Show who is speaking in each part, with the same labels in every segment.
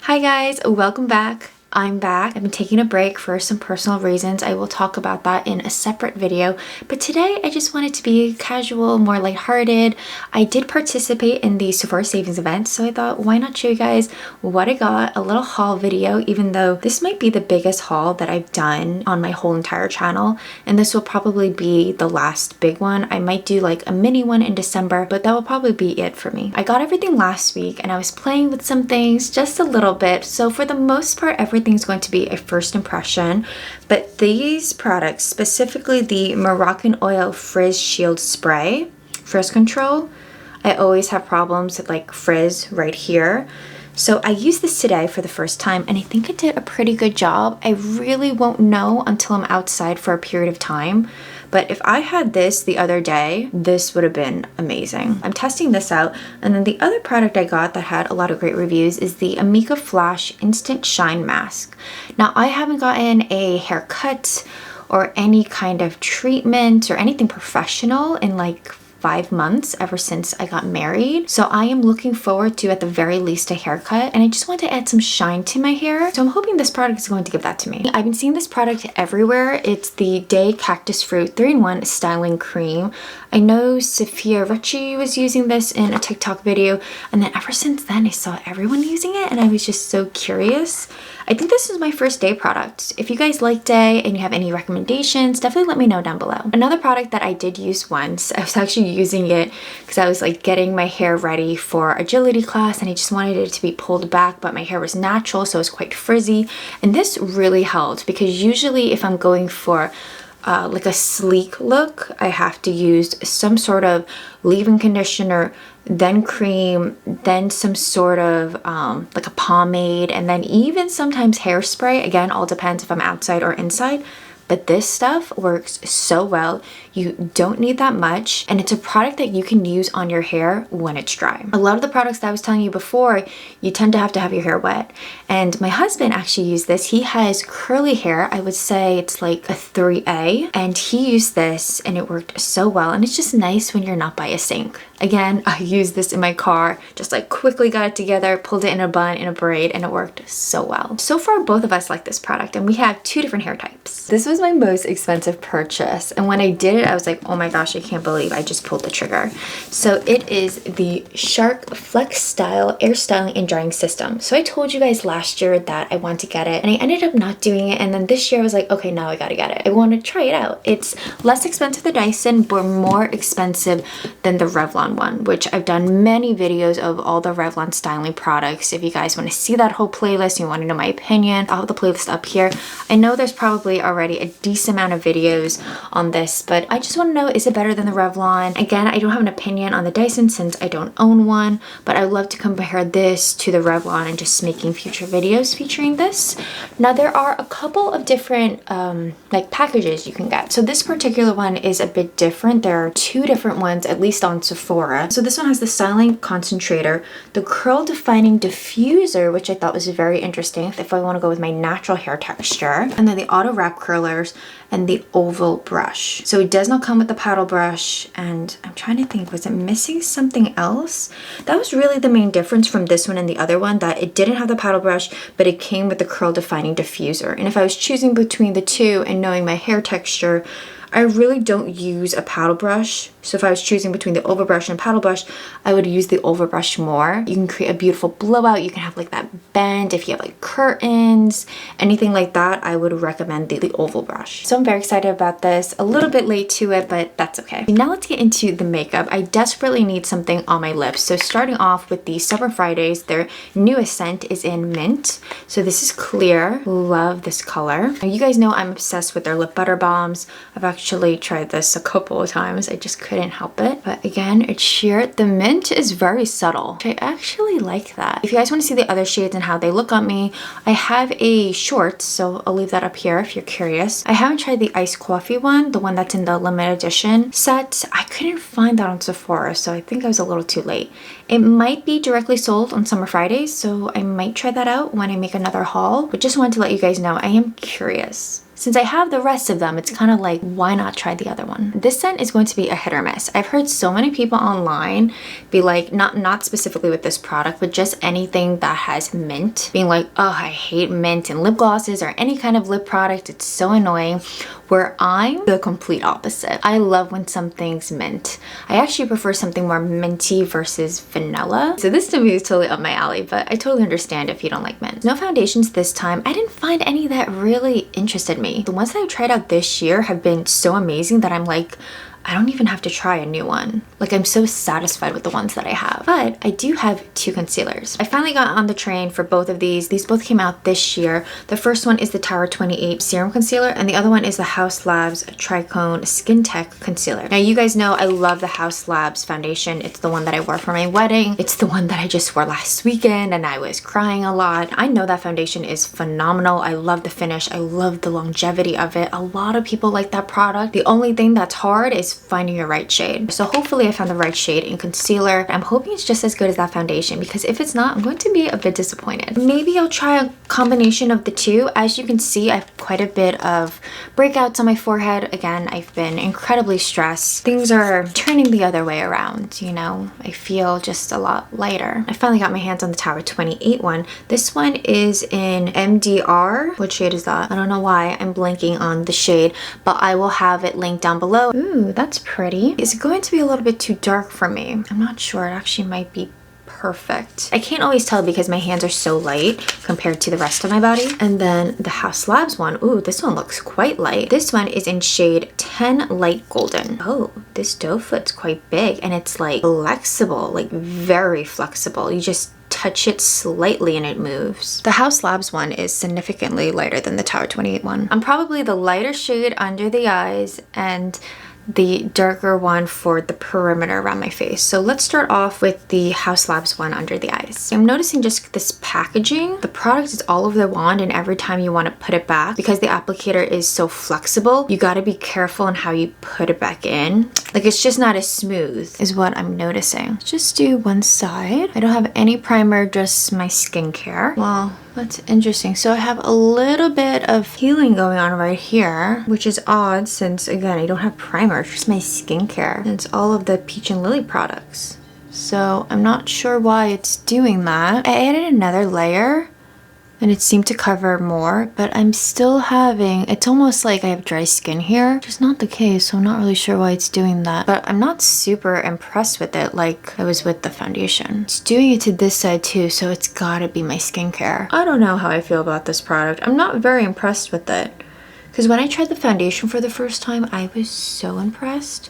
Speaker 1: Hi guys, welcome back. I'm back. I've been taking a break for some personal reasons. I will talk about that in a separate video. But today I just wanted to be casual, more lighthearted. I did participate in the Sephora Savings Event, so I thought why not show you guys what I got, a little haul video, even though this might be the biggest haul that I've done on my whole entire channel. And this will probably be the last big one. I might do like a mini one in December, but that will probably be it for me. I got everything last week and I was playing with some things just a little bit. So for the most part, everything's going to be a first impression, but these products, specifically the Moroccanoil Frizz Shield Spray, Frizz Control, I always have problems with like frizz right here. So I used this today for the first time and I think it did a pretty good job. I really won't know until I'm outside for a period of time. But if I had this the other day, this would have been amazing. I'm testing this out. And then the other product I got that had a lot of great reviews is the Amika Flash Instant Shine Mask. Now, I haven't gotten a haircut or any kind of treatment or anything professional in like 5 months ever since I got married. So I am looking forward to at the very least a haircut, and I just want to add some shine to my hair. So I'm hoping this product is going to give that to me. I've been seeing this product everywhere. It's the Day Cactus Fruit 3-in-1 Styling Cream. I know Sophia Richie was using this in a TikTok video, and then ever since then I saw everyone using it and I was just so curious. I think this is my first Day product. If you guys like Day and you have any recommendations, definitely let me know down below. Another product that I did use once, I was actually using it because I was like getting my hair ready for agility class and I just wanted it to be pulled back, but my hair was natural, so it was quite frizzy. And this really helped because usually if I'm going for like a sleek look, I have to use some sort of leave-in conditioner, then cream, then some sort of like a pomade, and then even sometimes hairspray. Again, all depends if I'm outside or inside. But this stuff works so well. You don't need that much, and it's a product that you can use on your hair when it's dry. A lot of the products that I was telling you before, you tend to have your hair wet. And my husband actually used this. He has curly hair. I would say it's like a 3A, and he used this and it worked so well. And it's just nice when you're not by a sink. Again, I used this in my car, just like quickly got it together, pulled it in a bun, in a braid, and it worked so well. So far, both of us like this product, and we have 2 different hair types. This was my most expensive purchase, and when I did it, I was like, oh my gosh, I can't believe I just pulled the trigger. So it is the Shark FlexStyle Air Styling and Drying System. So I told you guys last year that I wanted to get it, and I ended up not doing it, and then this year I was like, okay, now I gotta get it. I want to try it out. It's less expensive than Dyson, but more expensive than the Revlon one, which I've done many videos of all the Revlon styling products. If you guys want to see that whole playlist, you want to know my opinion, I'll have the playlist up here. I know there's probably already a decent amount of videos on this, but I just want to know, is it better than the Revlon? Again, I don't have an opinion on the Dyson since I don't own one, but I love to compare this to the Revlon and just making future videos featuring this. Now there are a couple of different like packages you can get. So this particular one is a bit different. There are 2 different ones, at least on Sephora. So this one has the styling concentrator, the curl defining diffuser, which I thought was very interesting if I want to go with my natural hair texture, and then the auto wrap curlers and the oval brush. So it does not come with the paddle brush, and I'm trying to think, was it missing something else? That was really the main difference from this one and the other one, that it didn't have the paddle brush, but it came with the curl defining diffuser. And if I was choosing between the 2 and knowing my hair texture, I really don't use a paddle brush. So if I was choosing between the oval brush and paddle brush, I would use the oval brush more. You can create a beautiful blowout. You can have like that bend if you have like curtains, anything like that. I would recommend the oval brush. So I'm very excited about this. A little bit late to it, but that's okay. Now let's get into the makeup. I desperately need something on my lips. So starting off with the Summer Fridays, their newest scent is in Mint. So this is clear. Love this color. Now, you guys know I'm obsessed with their lip butter balms. I've actually tried this a couple of times. I just couldn't help it. But again, it's sheer. The mint is very subtle. I actually like that. If you guys want to see the other shades and how they look on me, I have a short, so I'll leave that up here if you're curious. I haven't tried the iced coffee one, the one that's in the limited edition set. I couldn't find that on Sephora, so I think I was a little too late. It might be directly sold on Summer Fridays, so I might try that out when I make another haul. But just wanted to let you guys know, I am curious. Since I have the rest of them, it's kind of like, why not try the other one? This scent is going to be a hit or miss. I've heard so many people online be like, not specifically with this product, but just anything that has mint, being like, oh, I hate mint in lip glosses or any kind of lip product. It's so annoying. Where I'm the complete opposite. I love when something's mint. I actually prefer something more minty versus vanilla. So this to me is totally up my alley, but I totally understand if you don't like mint. No foundations this time. I didn't find any that really interested me. The ones that I tried out this year have been so amazing that I'm like, I don't even have to try a new one. Like, I'm so satisfied with the ones that I have. But I do have 2 concealers. I finally got on the train for both of these. These both came out this year. The first one is the Tower 28 Serum Concealer, and the other one is the Haus Labs Triclone Skin Tech Concealer. Now, you guys know I love the Haus Labs foundation. It's the one that I wore for my wedding. It's the one that I just wore last weekend, and I was crying a lot. I know that foundation is phenomenal. I love the finish. I love the longevity of it. A lot of people like that product. The only thing that's hard is finding your right shade. So hopefully I found the right shade in concealer. I'm hoping it's just as good as that foundation, because if it's not, I'm going to be a bit disappointed. Maybe I'll try a combination of the two. As you can see, I have quite a bit of breakouts on my forehead. Again, I've been incredibly stressed. Things are turning the other way around, you know? I feel just a lot lighter. I finally got my hands on the Tower 28 one. This one is in MDR. What shade is that? I don't know why I'm blanking on the shade, but I will have it linked down below. Ooh, that's pretty. Is it going to be a little bit too dark for me? I'm not sure. It actually might be perfect. I can't always tell because my hands are so light compared to the rest of my body. And then the Haus Labs one. Ooh, this one looks quite light. This one is in shade 10 Light Golden. Oh, this doe foot's quite big, and it's like flexible, like very flexible. You just touch it slightly and it moves. The Haus Labs one is significantly lighter than the Tower 28 one. I'm probably the lighter shade under the eyes and the darker one for the perimeter around my face. So let's start off with the Haus Labs one under the eyes. I'm noticing just this packaging. The product is all over the wand, and every time you want to put it back, because the applicator is so flexible, you got to be careful in how you put it back in. Like, it's just not as smooth is what I'm noticing. Let's just do one side. I don't have any primer, just my skincare. Well, that's interesting. So I have a little bit of healing going on right here, which is odd since, again, I don't have primer, it's just my skincare. And it's all of the Peach and Lily products. So I'm not sure why it's doing that. I added another layer and it seemed to cover more, but I'm still having, it's almost like I have dry skin here, which is not the case, so I'm not really sure why it's doing that. But I'm not super impressed with it like I was with the foundation. It's doing it to this side too, so it's gotta be my skincare. I don't know how I feel about this product. I'm not very impressed with it, because when I tried the foundation for the first time, I was so impressed.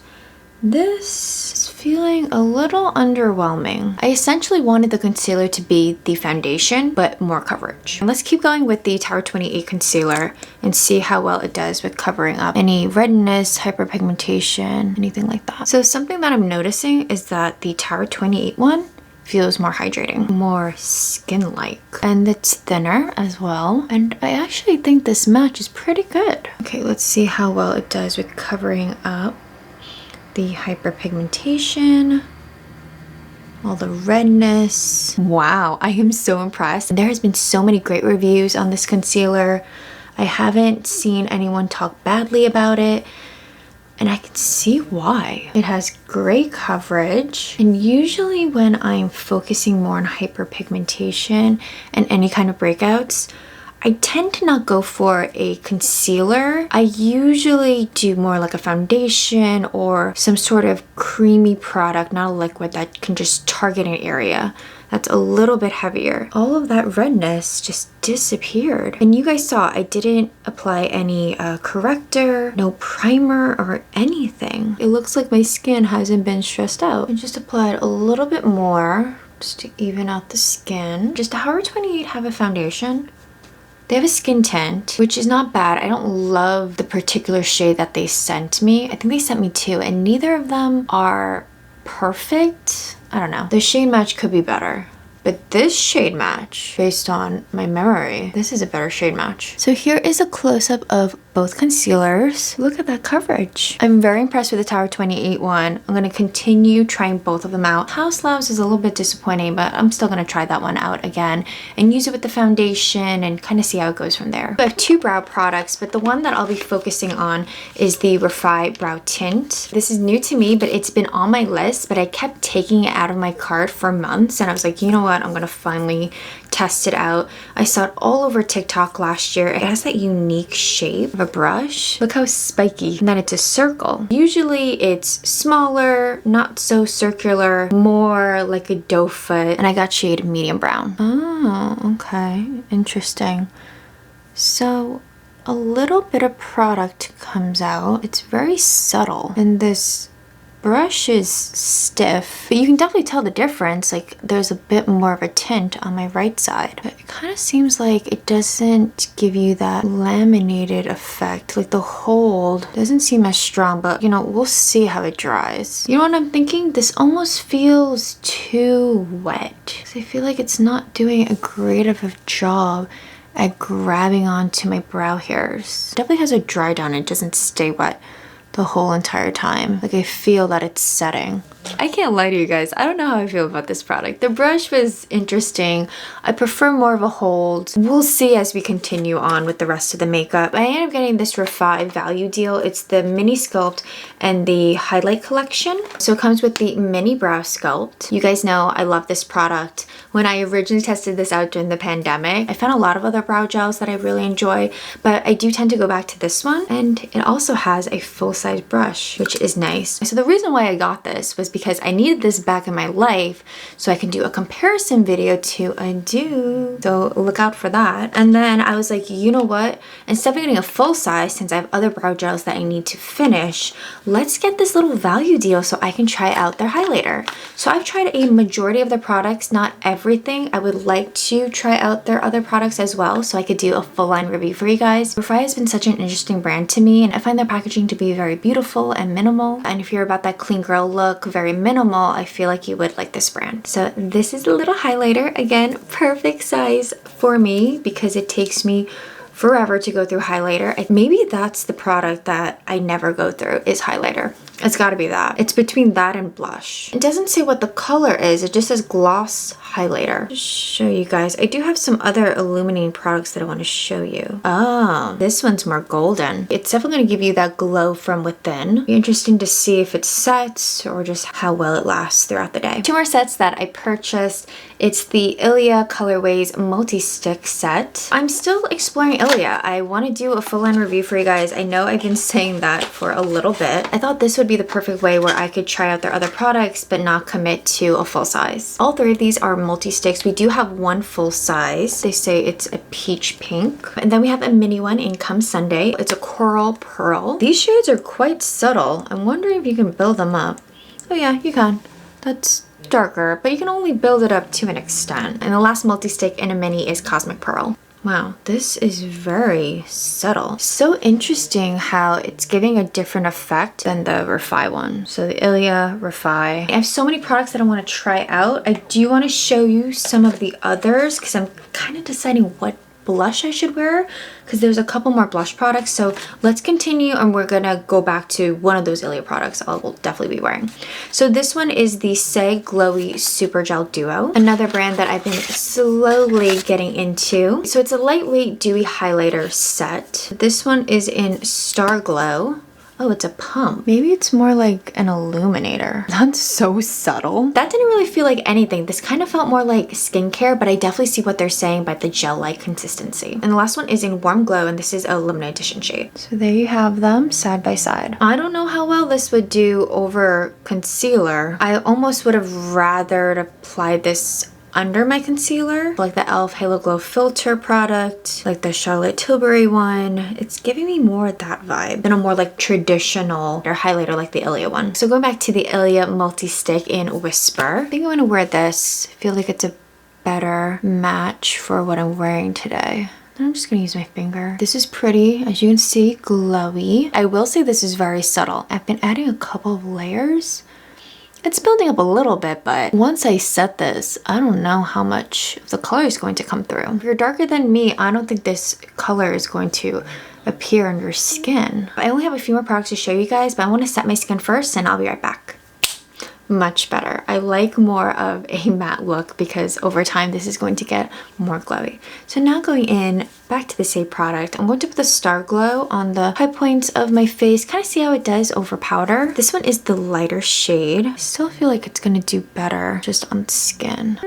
Speaker 1: This is feeling a little underwhelming. I essentially wanted the concealer to be the foundation, but more coverage. And let's keep going with the Tower 28 concealer and see how well it does with covering up any redness, hyperpigmentation, anything like that. So something that I'm noticing is that the Tower 28 one feels more hydrating, more skin-like, and it's thinner as well. And I actually think this match is pretty good. Okay, let's see how well it does with covering up the hyperpigmentation, all the redness. Wow, I am so impressed. There has been so many great reviews on this concealer. I haven't seen anyone talk badly about it, and I can see why. It has great coverage, and usually when I'm focusing more on hyperpigmentation and any kind of breakouts, I tend to not go for a concealer. I usually do more like a foundation or some sort of creamy product, not a liquid, that can just target an area that's a little bit heavier. All of that redness just disappeared. And you guys saw I didn't apply any corrector, no primer or anything. It looks like my skin hasn't been stressed out. I just applied a little bit more just to even out the skin. Does the Tower 28 have a foundation? They have a skin tint, which is not bad. I don't love the particular shade that they sent me. I think they sent me 2, and neither of them are perfect. I don't know. The shade match could be better. But this shade match, based on my memory, this is a better shade match. So here is a close-up of both concealers. Look at that coverage. I'm very impressed with the Tower 28 one. I'm gonna continue trying both of them out. Haus Labs is a little bit disappointing, but I'm still gonna try that one out again and use it with the foundation and kind of see how it goes from there. I have two brow products, but the one that I'll be focusing on is the Refy Brow Tint. This is new to me, but it's been on my list, but I kept taking it out of my cart for months, and I was like, you know what, I'm gonna finally test it out. I saw it all over TikTok last year. It has that unique shape of a brush. Look how spiky. And then it's a circle. Usually it's smaller, not so circular, more like a doe foot. And I got shade medium brown. Oh, okay. Interesting. So a little bit of product comes out. It's very subtle. And this brush is stiff, but you can definitely tell the difference. Like there's a bit more of a tint on my right side, but it kind of seems like it doesn't give you that laminated effect. Like the hold doesn't seem as strong, but you know, we'll see how it dries. You know what I'm thinking? This almost feels too wet. So I feel like it's not doing a great of a job at grabbing onto my brow hairs. It definitely has a dry down. It doesn't stay wet the whole entire time. Like I feel that it's setting. I can't lie to you guys, I don't know how I feel about this product. The brush was interesting. I prefer more of a hold. We'll see as we continue on with the rest of the makeup. I ended up getting this Refy value deal. It's the mini sculpt and the highlight collection. So it comes with the mini brow sculpt. You guys know I love this product. When I originally tested this out during the pandemic, I found a lot of other brow gels that I really enjoy, but I do tend to go back to this one, and it also has a full-size brush, which is nice. So the reason why I got this was because I needed this back in my life so I can do a comparison video to a dude. So look out for that. And then I was like, you know what? Instead of getting a full size, since I have other brow gels that I need to finish, let's get this little value deal so I can try out their highlighter. So I've tried a majority of their products, not everything. I would like to try out their other products as well so I could do a full line review for you guys. Refy has been such an interesting brand to me, and I find their packaging to be very beautiful and minimal. And if you're about that clean girl look, very minimal, I feel like you would like this brand. So this is a little highlighter. Again, perfect size for me because it takes me forever to go through highlighter. Maybe that's the product that I never go through is highlighter. It's gotta be that. It's between that and blush. It doesn't say what the color is. It just says gloss highlighter. Just show you guys. I do have some other illuminating products that I want to show you. Oh, this one's more golden. It's definitely going to give you that glow from within. Be interesting to see if it sets or just how well it lasts throughout the day. Two more sets that I purchased. It's the Ilia Colorways Multi-Stick set. I'm still exploring Ilia. I want to do a full-on review for you guys. I know I've been saying that for a little bit. I thought this would be the perfect way where I could try out their other products but not commit to a full size. All three of these are multi-sticks. We do have one full size. They say it's a peach pink. And then we have a mini one in Come Sunday. It's a coral pearl. These shades are quite subtle. I'm wondering if you can build them up. Oh yeah, you can. That's darker, but you can only build it up to an extent. And the last multi-stick in a mini is Cosmic Pearl. Wow, this is very subtle. So interesting how it's giving a different effect than the Refy one. So the Ilia, Refy. I have so many products that I want to try out. I do want to show you some of the others because I'm kind of deciding what blush I should wear because there's a couple more blush products. So let's continue and we're gonna go back to one of those Ilia products I will definitely be wearing. So this one is the Saie Glowy Super Gel Duo, another brand that I've been slowly getting into. So it's a lightweight dewy highlighter set. This one is in Star Glow. Oh, it's a pump. Maybe it's more like an illuminator. That's so subtle. That didn't really feel like anything. This kind of felt more like skincare, but I definitely see what they're saying by the gel-like consistency. And the last one is in Warm Glow, and this is a limited edition shade. So there you have them side by side. I don't know how well this would do over concealer. I almost would have rathered applied this under my concealer, like the e.l.f. Halo Glow Filter product, like the Charlotte Tilbury one. It's giving me more that vibe than a more like traditional or highlighter like the Ilia one. So going back to the Ilia Multi-Stick in Whisper, I think I'm gonna wear this. I feel like it's a better match for what I'm wearing today. I'm just gonna use my finger. This is pretty, as you can see, glowy. I will say this is very subtle. I've been adding a couple of layers. It's building up a little bit, but once I set this, I don't know how much of the color is going to come through. If you're darker than me, I don't think this color is going to appear on your skin. I only have a few more products to show you guys, but I want to set my skin first and I'll be right back. Much better. I like more of a matte look because over time this is going to get more glowy. So now going in back to the Saie product, I'm going to put the Star Glow on the high points of my face, kind of see how it does over powder. This one is the lighter shade. I still feel like it's going to do better just on skin.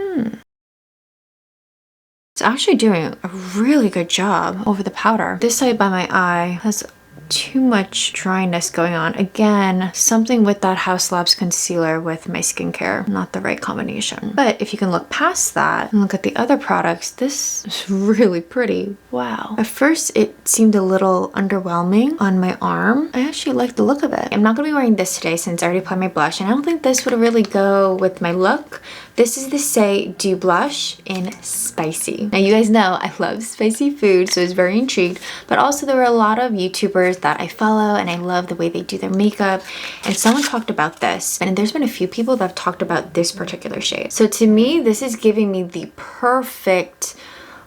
Speaker 1: It's actually doing a really good job over the powder. This side by my eye has too much dryness going on. Again, something with that Haus concealer with my skincare, not the right combination. But if you can look past that and look at the other products, this is really pretty. Wow. At first it seemed a little underwhelming on my arm. I actually like the look of it. I'm not gonna be wearing this today since I already applied my blush, and I don't think this would really go with my look. This is the Saie Dew Blush in Spicy. Now you guys know I love spicy food, so I was very intrigued, but also there were a lot of YouTubers that I follow and I love the way they do their makeup, and someone talked about this, and there's been a few people that have talked about this particular shade. So to me, this is giving me the perfect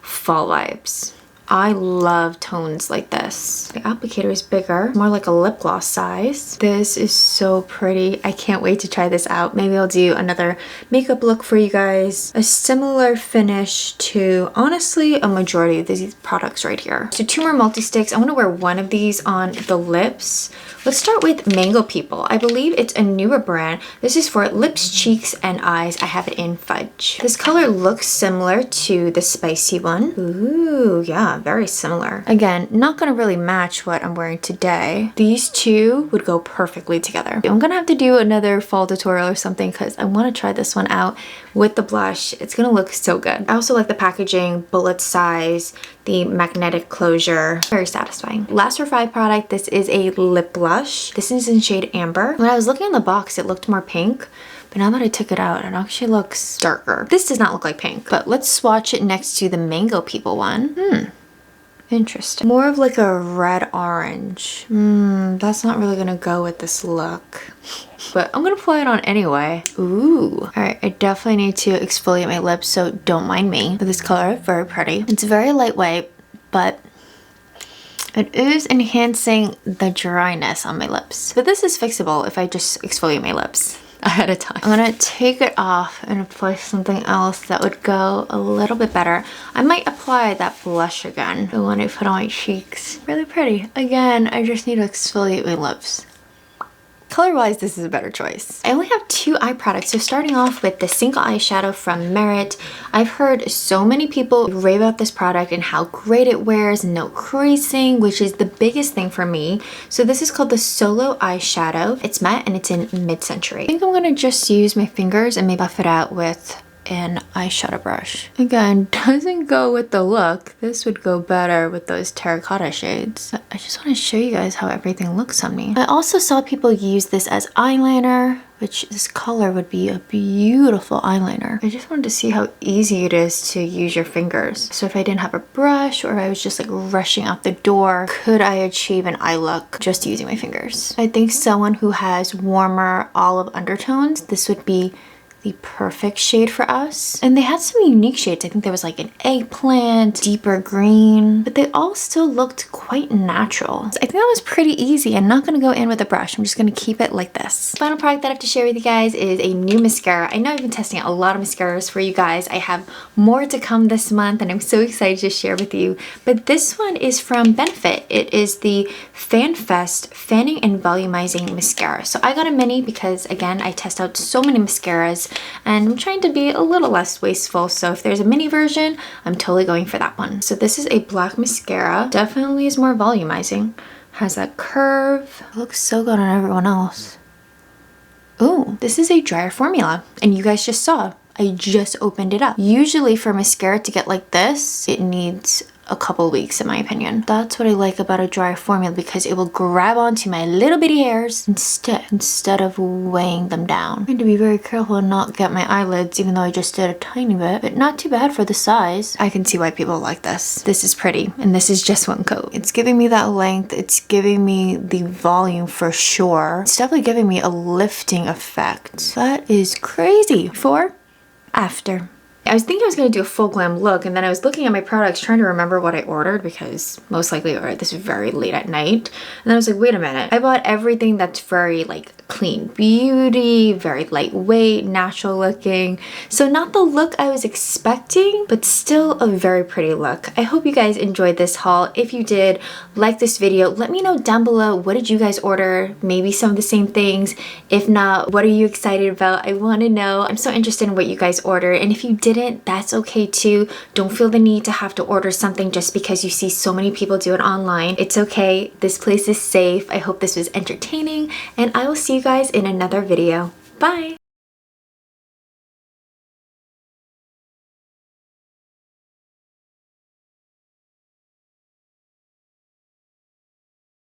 Speaker 1: fall vibes. I love tones like this. The applicator is bigger, more like a lip gloss size. This is so pretty. I can't wait to try this out. Maybe I'll do another makeup look for you guys. A similar finish to, honestly, a majority of these products right here. So 2 more multi-sticks. I want to wear one of these on the lips. Let's start with Mango People. I believe it's a newer brand. This is for lips, cheeks, and eyes. I have it in Fudge. This color looks similar to the spicy one. Ooh, yeah, very similar. Again, not gonna really match what I'm wearing today. These two would go perfectly together. I'm gonna have to do another fall tutorial or something because I want to try this one out with the blush. It's gonna look so good. I also like the packaging, bullet size, the magnetic closure, very satisfying. Last Refy product, this is a lip blush. This is in shade Amber. When I was looking in the box, it looked more pink, but now that I took it out, it actually looks darker. This does not look like pink, but let's swatch it next to the Mango People one. Interesting. More of like a red orange. That's not really gonna go with this look, but I'm gonna apply it on anyway. Ooh. All right, I definitely need to exfoliate my lips, so don't mind me. This color, very pretty. It's very lightweight, but it is enhancing the dryness on my lips. But this is fixable if I just exfoliate my lips ahead of time. I'm gonna take it off and apply something else that would go a little bit better. I might apply that blush again, the one I put on my cheeks. Really pretty. Again, I just need to exfoliate my lips. Color-wise, this is a better choice. I only have 2 eye products, so starting off with the single eyeshadow from Merit. I've heard so many people rave about this product and how great it wears, no creasing, which is the biggest thing for me. So this is called the Solo Eyeshadow. It's matte and it's in Mid-Century. I think I'm gonna just use my fingers and maybe buff it out with an eyeshadow brush. Again, doesn't go with the look. This would go better with those terracotta shades. But I just want to show you guys how everything looks on me. I also saw people use this as eyeliner, which this color would be a beautiful eyeliner. I just wanted to see how easy it is to use your fingers. So if I didn't have a brush or I was just like rushing out the door, could I achieve an eye look just using my fingers? I think someone who has warmer olive undertones, this would be the perfect shade for us. And they had some unique shades. I think there was like an eggplant, deeper green, but they all still looked quite natural. So I think that was pretty easy. I'm not gonna go in with a brush. I'm just gonna keep it like this. Final product that I have to share with you guys is a new mascara. I know I've been testing out a lot of mascaras for you guys. I have more to come this month and I'm so excited to share with you. But this one is from Benefit. It is the Fan Fest Fanning and Volumizing Mascara. So I got a mini because again, I test out so many mascaras and I'm trying to be a little less wasteful, so if there's a mini version, I'm totally going for that one. So this is a black mascara, definitely is more volumizing, has that curve, it looks so good on everyone else. Ooh, this is a drier formula, and you guys just saw, I just opened it up. Usually for mascara to get like this, it needs a couple weeks in my opinion. That's what I like about a dry formula because it will grab onto my little bitty hairs instead of weighing them down. I'm going to be very careful and not get my eyelids even though I just did a tiny bit, but not too bad for the size. I can see why people like this. This is pretty and this is just one coat. It's giving me that length, it's giving me the volume for sure. It's definitely giving me a lifting effect. That is crazy. Before, after. I was thinking I was going to do a full glam look, and then I was looking at my products trying to remember what I ordered because most likely I ordered this very late at night. And then I was like, wait a minute. I bought everything that's very like clean beauty, very lightweight, natural looking. So not the look I was expecting, but still a very pretty look. I hope you guys enjoyed this haul. If you did, like this video. Let me know down below, what did you guys order? Maybe some of the same things. If not, what are you excited about? I want to know. I'm so interested in what you guys order. And if you didn't, that's okay too. Don't feel the need to have to order something just because you see so many people do it online. It's okay. This place is safe. I hope this was entertaining, and I will see you guys in another video. Bye!